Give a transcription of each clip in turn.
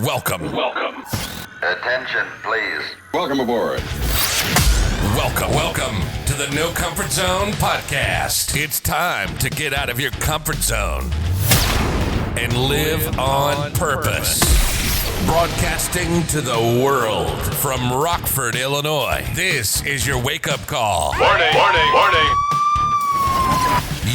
Welcome. Attention, please. Welcome aboard. Welcome to the No Comfort Zone podcast. It's time to get out of your comfort zone and live on purpose. Broadcasting to the world from Rockford, Illinois. This is your wake-up call. Warning.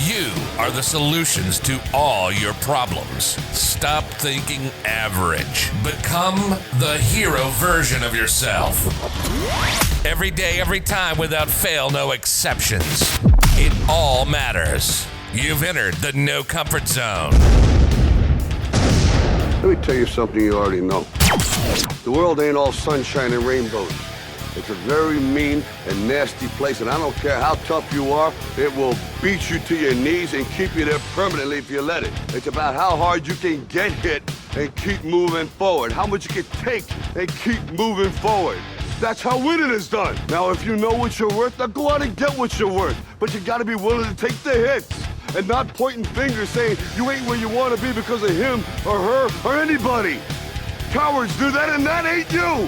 You are the solutions to all your problems. Stop thinking average. Become the hero version of yourself. Every day, every time, without fail, no exceptions. It all matters. You've entered the No Comfort Zone. Let me tell you something you already know. The world ain't all sunshine and rainbows. It's a very mean and nasty place, and I don't care how tough you are, it will beat you to your knees and keep you there permanently if you let it. It's about how hard you can get hit and keep moving forward, how much you can take and keep moving forward. That's how winning is done. Now, if you know what you're worth, now go out and get what you're worth. But you gotta be willing to take the hits and not pointing fingers saying you ain't where you wanna be because of him or her or anybody. Cowards do that, and that ain't you.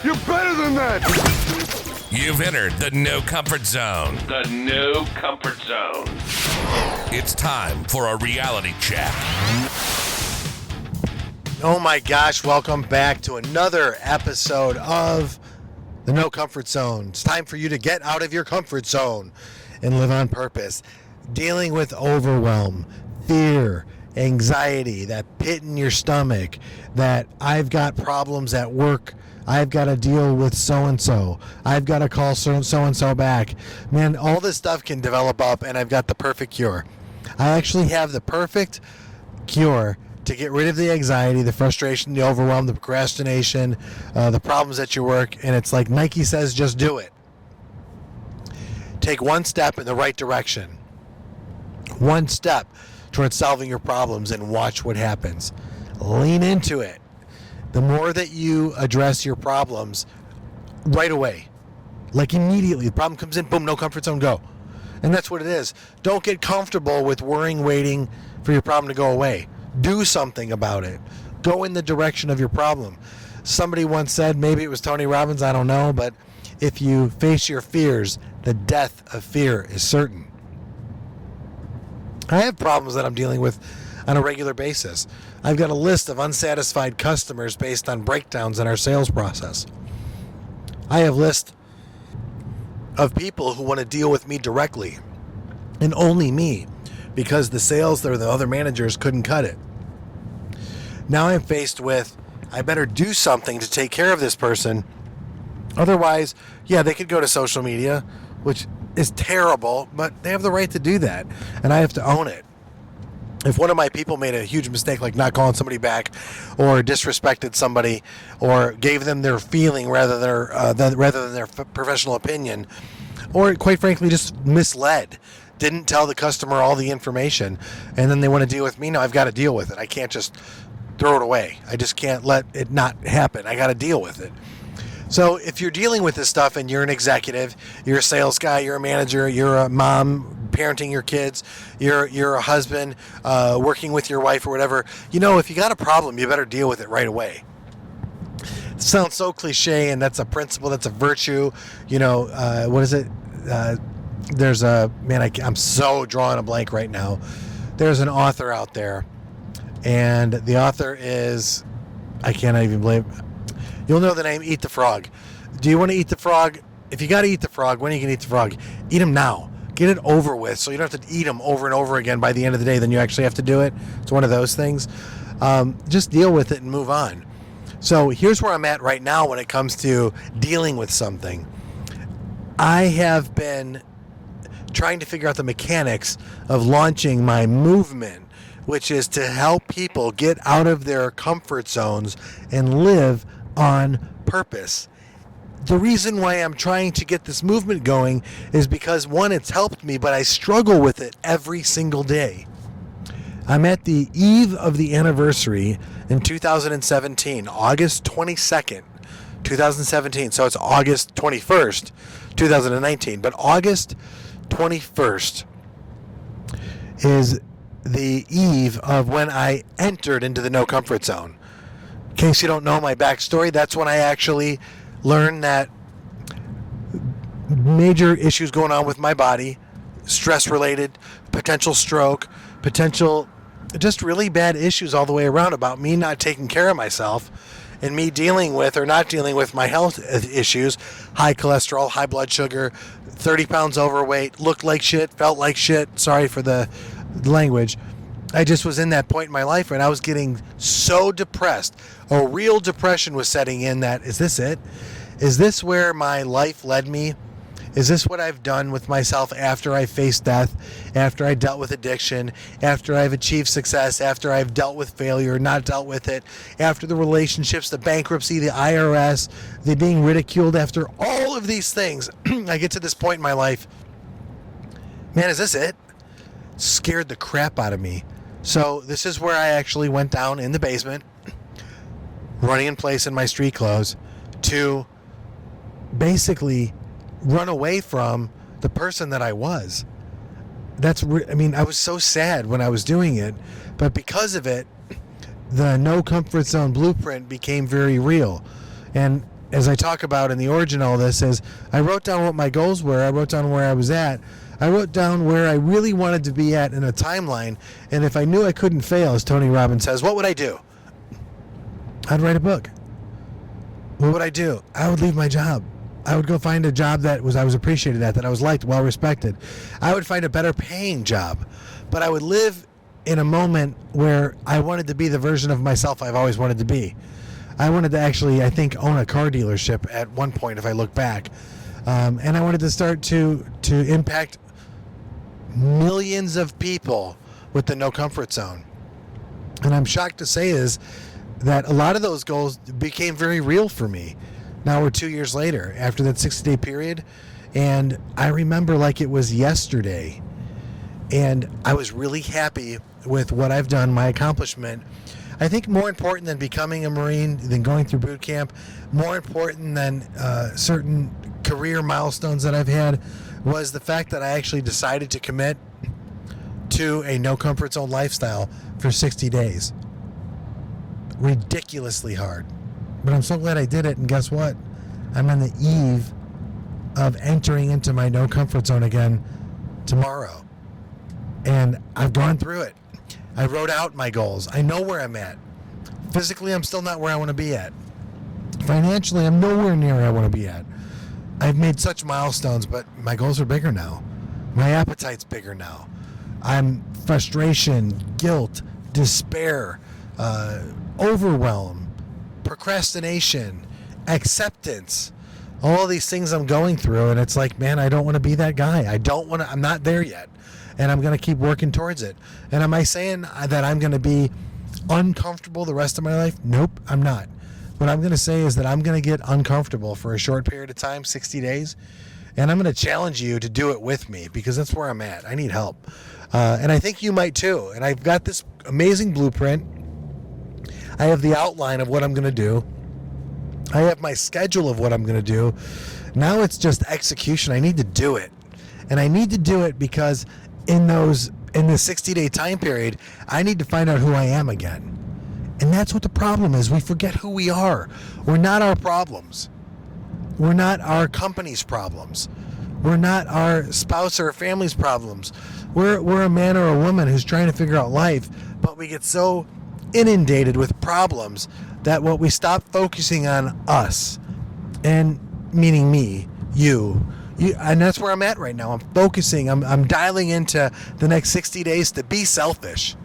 You're better than that. You've entered the No Comfort Zone. The No Comfort Zone. It's time for a reality check. Oh my gosh, welcome back to another episode of the No Comfort Zone. It's time for you to get out of your comfort zone and live on purpose. Dealing with overwhelm, fear, anxiety, that pit in your stomach, that I've got problems at work, I've got to deal with so-and-so, I've got to call so-and-so back. Man, all this stuff can develop up, and I've got the perfect cure. I actually have the perfect cure to get rid of the anxiety, the frustration, the overwhelm, the procrastination, the problems at your work, and it's like Nike says, just do it. Take one step in the right direction. One step towards solving your problems and watch what happens. Lean into it. The more that you address your problems right away, like immediately, the problem comes in, boom, no comfort zone, go. And that's what it is. Don't get comfortable with worrying, waiting for your problem to go away. Do something about it. Go in the direction of your problem. Somebody once said, maybe it was Tony Robbins, I don't know, but if you face your fears, the death of fear is certain. I have problems that I'm dealing with on a regular basis. I've got a list of unsatisfied customers based on breakdowns in our sales process. I have a list of people who want to deal with me directly, and only me, because the sales or the other managers couldn't cut it. Now I'm faced with, I better do something to take care of this person. Otherwise, yeah, they could go to social media, which is terrible, but they have the right to do that, and I have to own it. If one of my people made a huge mistake, like not calling somebody back, or disrespected somebody, or gave them their feeling rather than their professional opinion, or quite frankly just misled, didn't tell the customer all the information, and then they want to deal with me, no, I've got to deal with it. I can't just throw it away. I just can't let it not happen. I got to deal with it. So if you're dealing with this stuff and you're an executive, you're a sales guy, you're a manager, you're a mom parenting your kids, you're a husband working with your wife or whatever, if you got a problem, you better deal with it right away. It sounds so cliche, and that's a principle, that's a virtue. What is it? I'm so drawing a blank right now. There's an author out there, and the author is, I can't even believe. You'll know the name, Eat the Frog. Do you want to eat the frog? If you got to eat the frog, when are you going to eat the frog? Eat him now. Get it over with so you don't have to eat them over and over again by the end of the day. Then you actually have to do it. It's one of those things. Just deal with it and move on. So here's where I'm at right now when it comes to dealing with something. I have been trying to figure out the mechanics of launching my movement, which is to help people get out of their comfort zones and live on purpose. The reason why I'm trying to get this movement going is because, one, it's helped me, but I struggle with it every single day. I'm at the eve of the anniversary in 2017, August 22nd, 2017. So it's August 21st, 2019. But August 21st is the eve of when I entered into the no comfort zone. In case you don't know my backstory, that's when I actually learned that major issues going on with my body, stress related, potential stroke, potential just really bad issues all the way around about me not taking care of myself and me dealing with or not dealing with my health issues, high cholesterol, high blood sugar, 30 pounds overweight, looked like shit, felt like shit. Sorry for the language. I just was in that point in my life and I was getting so depressed. A real depression was setting in that, is this it? Is this where my life led me? Is this what I've done with myself after I faced death, after I dealt with addiction, after I've achieved success, after I've dealt with failure, not dealt with it, after the relationships, the bankruptcy, the IRS, the being ridiculed, after all of these things, I get to this point in my life, man, is this it? Scared the crap out of me. So this is where I actually went down in the basement, running in place in my street clothes, to basically run away from the person that I was. I was so sad when I was doing it, but because of it, the No Comfort Zone blueprint became very real. And as I talk about in the origin of all this is, I wrote down what my goals were, I wrote down where I was at, I wrote down where I really wanted to be at in a timeline, and if I knew I couldn't fail, as Tony Robbins says, what would I do? I'd write a book. What would I do? I would leave my job. I would go find a job that I was appreciated at, that I was liked, well respected. I would find a better paying job, but I would live in a moment where I wanted to be the version of myself I've always wanted to be. I wanted to actually, I think, own a car dealership at one point if I look back. And I wanted to start to impact millions of people with the No Comfort Zone. And I'm shocked to say is that a lot of those goals became very real for me. Now we're 2 years later after that 60-day period, and I remember like it was yesterday, and I was really happy with what I've done, my accomplishment. I think more important than becoming a Marine, than going through boot camp, more important than certain career milestones that I've had, was the fact that I actually decided to commit to a No Comfort Zone lifestyle for 60 days. Ridiculously hard. But I'm so glad I did it, and guess what? I'm on the eve of entering into my No Comfort Zone again tomorrow. And I've gone through it. I wrote out my goals. I know where I'm at. Physically, I'm still not where I want to be at. Financially, I'm nowhere near where I want to be at. I've made such milestones, but my goals are bigger now. My appetite's bigger now. I'm frustration, guilt, despair, overwhelm, procrastination, acceptance, all these things I'm going through, and it's like, man, I don't want to be that guy. I'm not there yet, and I'm going to keep working towards it. And am I saying that I'm going to be uncomfortable the rest of my life? Nope, I'm not. What I'm going to say is that I'm going to get uncomfortable for a short period of time, 60 days, and I'm going to challenge you to do it with me, because that's where I'm at. I need help. And I think you might too. And I've got this amazing blueprint. I have the outline of what I'm going to do. I have my schedule of what I'm going to do. Now it's just execution. I need to do it. And I need to do it because in the 60-day time period, I need to find out who I am again. And that's what the problem is. We forget who we are. We're not our problems. We're not our company's problems. We're not our spouse or family's problems. We're a man or a woman who's trying to figure out life, but we get so inundated with problems that what we stop focusing on us, and meaning me, you, and that's where I'm at right now. I'm focusing, I'm dialing into the next 60 days to be selfish.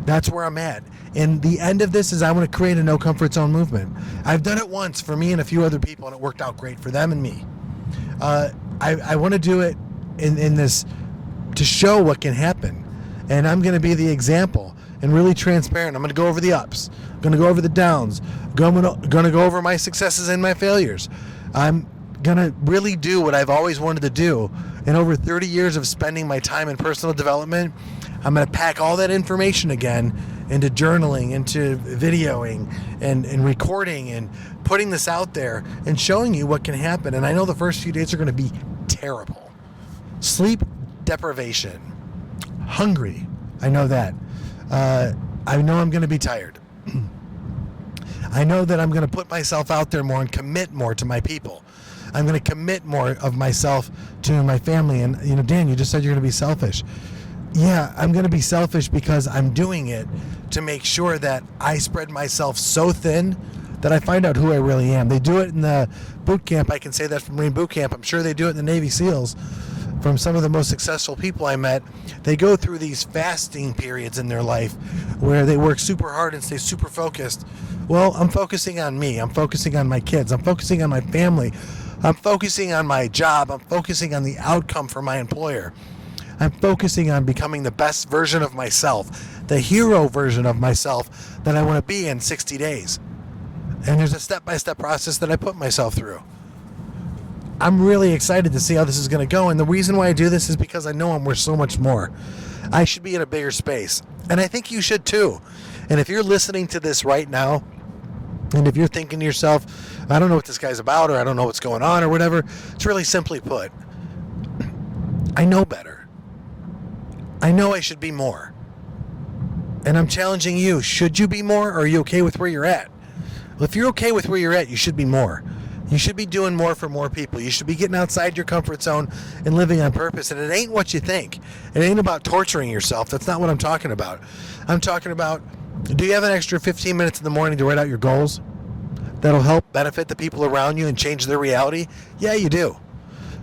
That's where I'm at. And the end of this is I want to create a No Comfort Zone movement. I've done it once for me and a few other people, and it worked out great for them and me. I want to do it in this to show what can happen. And I'm going to be the example and really transparent. I'm going to go over the ups. I'm going to go over the downs. I'm going to go over my successes and my failures. I'm going to really do what I've always wanted to do. In over 30 years of spending my time in personal development, I'm going to pack all that information again into journaling, into videoing, and recording, and putting this out there and showing you what can happen. And I know the first few days are going to be terrible. Sleep deprivation. Hungry. I know that. I know I'm going to be tired. I know that I'm going to put myself out there more and commit more to my people. I'm going to commit more of myself to my family. And, Dan, you just said you're going to be selfish. Yeah, I'm going to be selfish because I'm doing it to make sure that I spread myself so thin that I find out who I really am. They do it in the boot camp. I can say that from Marine boot camp. I'm sure they do it in the Navy SEALs. From some of the most successful people I met, they go through these fasting periods in their life where they work super hard and stay super focused. Well, I'm focusing on me. I'm focusing on my kids. I'm focusing on my family. I'm focusing on my job. I'm focusing on the outcome for my employer. I'm focusing on becoming the best version of myself, the hero version of myself that I want to be in 60 days. And there's a step-by-step process that I put myself through. I'm really excited to see how this is going to go. And the reason why I do this is because I know I'm worth so much more. I should be in a bigger space. And I think you should too. And if you're listening to this right now, and if you're thinking to yourself, I don't know what this guy's about, or I don't know what's going on, or whatever, it's really simply put, I know better. I know I should be more. And I'm challenging you, should you be more, or are you okay with where you're at? Well, if you're okay with where you're at, you should be more. You should be doing more for more people. You should be getting outside your comfort zone and living on purpose. And it ain't what you think. It ain't about torturing yourself. That's not what I'm talking about. I'm talking about, do you have an extra 15 minutes in the morning to write out your goals that'll help benefit the people around you and change their reality? Yeah, you do.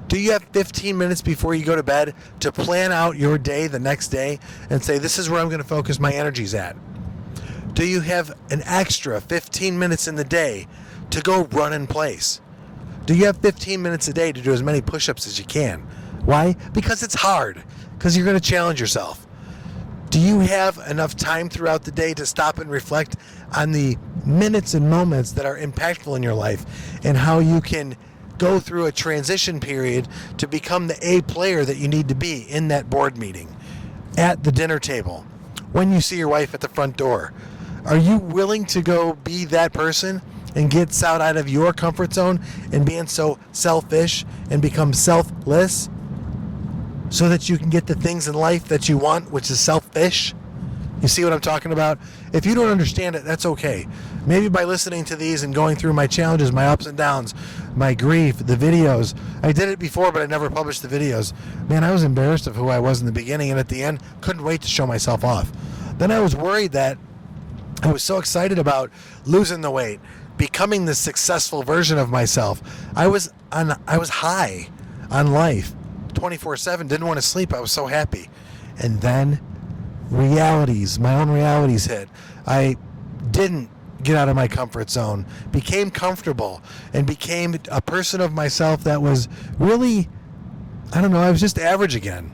Do you have 15 minutes before you go to bed to plan out your day the next day and say, this is where I'm going to focus my energies at? Do you have an extra 15 minutes in the day to go run in place? Do you have 15 minutes a day to do as many push-ups as you can? Why? Because it's hard. Because you're going to challenge yourself. Do you have enough time throughout the day to stop and reflect on the minutes and moments that are impactful in your life and how you can go through a transition period to become the A player that you need to be in that board meeting, at the dinner table, when you see your wife at the front door? Are you willing to go be that person and get out of your comfort zone and being so selfish and become selfless so that you can get the things in life that you want, which is selfish? You see what I'm talking about? If you don't understand it, that's okay. Maybe by listening to these and going through my challenges, my ups and downs, my grief, the videos. I did it before, but I never published the videos. Man, I was embarrassed of who I was in the beginning, and at the end, couldn't wait to show myself off. Then I was worried that I was so excited about losing the weight, becoming the successful version of myself. I was high on life, 24/7, didn't want to sleep. I was so happy. And then my own realities hit. I didn't get out of my comfort zone, became comfortable, and became a person of myself that was really, I was just average again.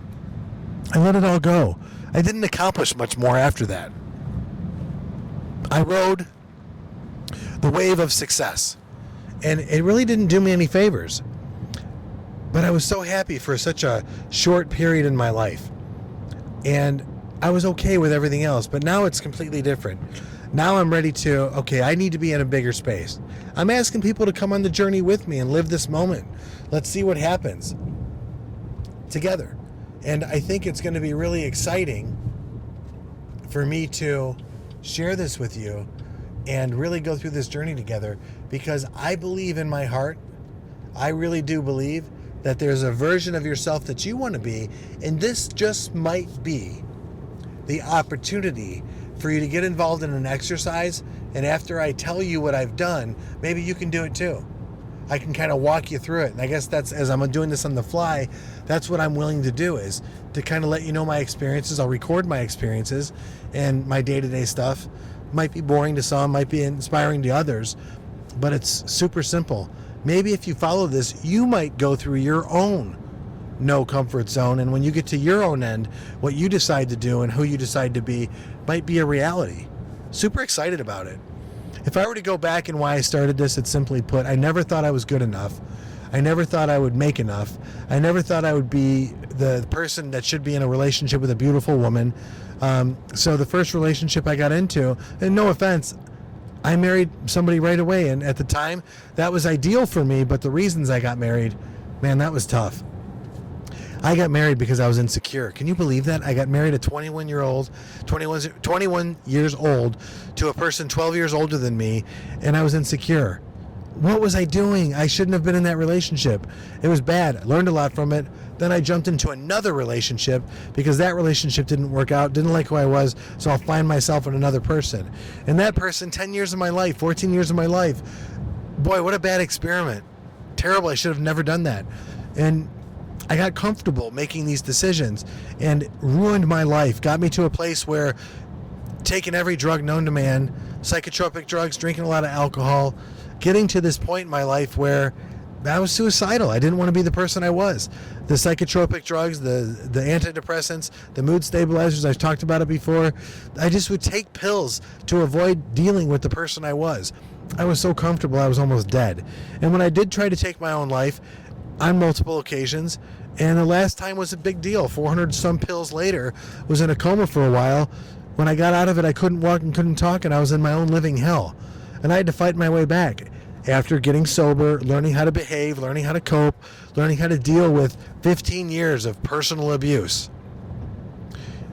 I let it all go. I didn't accomplish much more after that. I rode the wave of success, and it really didn't do me any favors. But I was so happy for such a short period in my life. And I was okay with everything else, but now it's completely different. Now I'm ready to, I need to be in a bigger space. I'm asking people to come on the journey with me and live this moment. Let's see what happens together. And I think it's going to be really exciting for me to share this with you and really go through this journey together, because I believe in my heart, I really do believe that there's a version of yourself that you want to be, and this just might be the opportunity for you to get involved in an exercise, and after I tell you what I've done, maybe you can do it too. I can kind of walk you through it. And I guess that's, as I'm doing this on the fly, that's what I'm willing to do, is to kind of let you know my experiences. I'll record my experiences and my day-to-day stuff. Might be boring to some, might be inspiring to others, but it's super simple. Maybe if you follow this, you might go through your own no comfort zone, and when you get to your own end, what you decide to do and who you decide to be might be a reality. Super excited about it. If I were to go back and why I started this, it's simply put, I never thought I was good enough. I never thought I would make enough. I never thought I would be the person that should be in a relationship with a beautiful woman. So the first relationship I got into, and no offense, I married somebody right away, and at the time that was ideal for me, but the reasons I got married, man, that was tough. I got married because I was insecure. Can you believe that? I got married at 21 years old to a person 12 years older than me, and I was insecure. What was I doing? I shouldn't have been in that relationship. It was bad. I learned a lot from it. Then I jumped into another relationship because that relationship didn't work out, didn't like who I was, so I'll find myself in another person. And that person, 10 years of my life, 14 years of my life, boy, what a bad experiment. Terrible. I should have never done that. And I got comfortable making these decisions and ruined my life, got me to a place where taking every drug known to man, psychotropic drugs, drinking a lot of alcohol, getting to this point in my life where I was suicidal. I didn't want to be the person I was. The psychotropic drugs, the antidepressants, the mood stabilizers, I've talked about it before. I just would take pills to avoid dealing with the person I was. I was so comfortable I was almost dead. And when I did try to take my own life on multiple occasions, and the last time was a big deal, 400 some pills later, was in a coma for a while. When I got out of it, I couldn't walk and couldn't talk, and I was in my own living hell. And I had to fight my way back after getting sober, learning how to behave, learning how to cope, learning how to deal with 15 years of personal abuse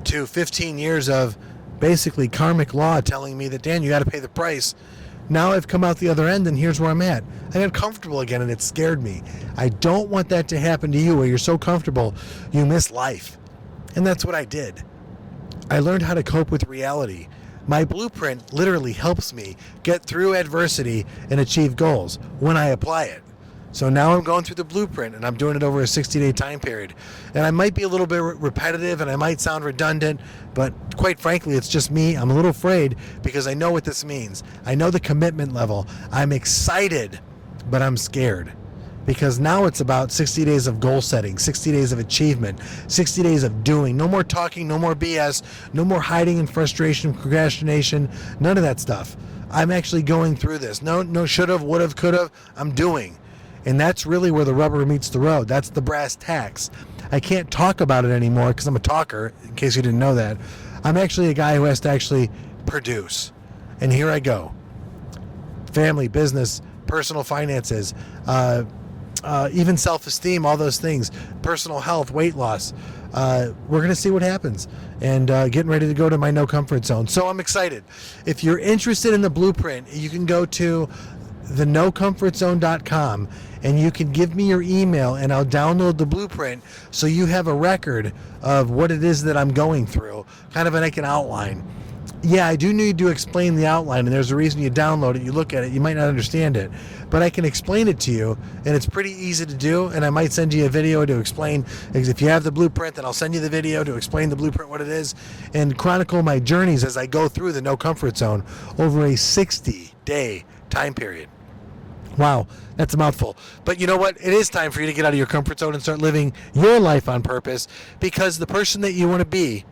to 15 years of basically karmic law telling me that, Dan, you got to pay the price. Now I've come out the other end, and here's where I'm at. I got comfortable again, and it scared me. I don't want that to happen to you where you're so comfortable you miss life. And that's what I did. I learned how to cope with reality. My blueprint literally helps me get through adversity and achieve goals when I apply it. So now I'm going through the blueprint, and I'm doing it over a 60-day time period. And I might be a little bit repetitive, and I might sound redundant, but quite frankly, it's just me. I'm a little afraid because I know what this means. I know the commitment level. I'm excited, but I'm scared. Because now it's about 60 days of goal setting, 60 days of achievement, 60 days of doing. No more talking, no more BS, no more hiding and frustration, procrastination, none of that stuff. I'm actually going through this. No should've, would've, could've. I'm doing. And that's really where the rubber meets the road. That's the brass tacks. I can't talk about it anymore because I'm a talker, in case you didn't know that. I'm actually a guy who has to actually produce. And here I go. Family, business, personal finances, even self-esteem, all those things, personal health, weight loss. We're going to see what happens, and getting ready to go to my no comfort zone. So I'm excited. If you're interested in the blueprint, you can go to thenocomfortzone.com and you can give me your email, and I'll download the blueprint so you have a record of what it is that I'm going through, kind of like an outline. Yeah, I do need to explain the outline, and there's a reason you download it, you look at it, you might not understand it, but I can explain it to you, and it's pretty easy to do, and I might send you a video to explain. If you have the blueprint, then I'll send you the video to explain the blueprint, what it is, and chronicle my journeys as I go through the no comfort zone over a 60-day time period. Wow, that's a mouthful. But you know what? It is time for you to get out of your comfort zone and start living your life on purpose, because the person that you want to be,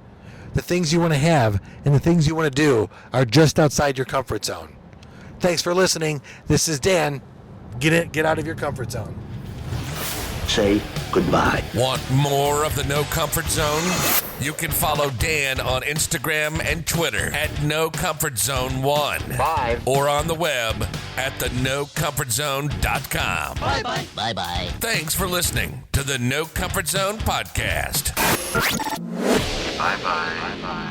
the things you want to have, and the things you want to do are just outside your comfort zone. Thanks for listening. This is Dan. Get out of your comfort zone. Say goodbye. Want more of the No Comfort Zone? You can follow Dan on Instagram and Twitter at NoComfortZone1. Bye. Or on the web at thenocomfortzone.com. Bye-bye. Bye-bye. Thanks for listening to the No Comfort Zone podcast. Bye-bye. Bye-bye.